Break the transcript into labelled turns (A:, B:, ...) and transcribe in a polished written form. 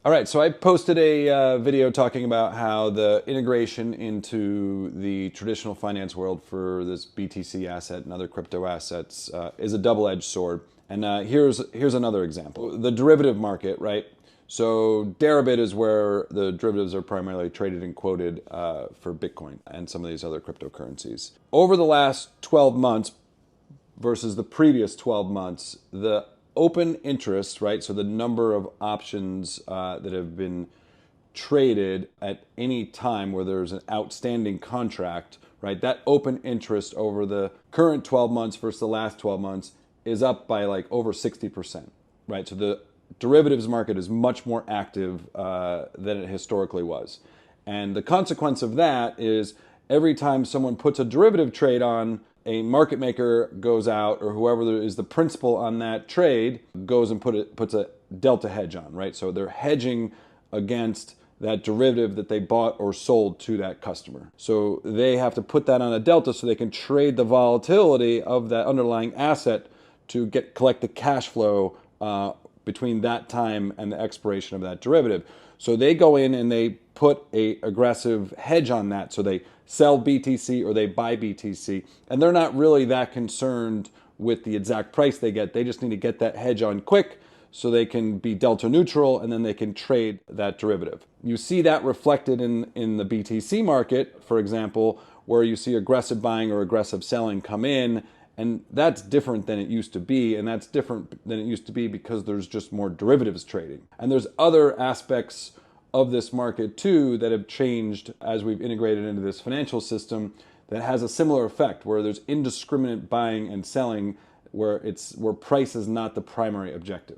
A: All right, so I posted a video talking about how the integration into the traditional finance world for this BTC asset and other crypto assets is a double-edged sword. And here's another example. The derivative market, right? So Deribit is where the derivatives are primarily traded and quoted for Bitcoin and some of these other cryptocurrencies. Over the last 12 months versus the previous 12 months, the open interest, right? So the number of options that have been traded at any time where there's an outstanding contract, right? That open interest over the current 12 months versus the last 12 months is up by like over 60%, right? So the derivatives market is much more active than it historically was. And the consequence of that is every time someone puts a derivative trade on, a market maker goes out, or whoever is the principal on that trade goes and puts a delta hedge on, right? So they're hedging against that derivative that they bought or sold to that customer. So they have to put that on a delta so they can trade the volatility of that underlying asset to collect the cash flow between that time and the expiration of that derivative. So they go in and they put a aggressive hedge on that. So they sell BTC or they buy BTC, and they're not really that concerned with the exact price they get. They just need to get that hedge on quick so they can be delta neutral, and then they can trade that derivative. You see that reflected in the BTC market, for example, where you see aggressive buying or aggressive selling come in, and that's different than it used to be, and that's different than it used to be because there's just more derivatives trading. And there's other aspects of this market too that have changed as we've integrated into this financial system that has a similar effect, where there's indiscriminate buying and selling, where price is not the primary objective.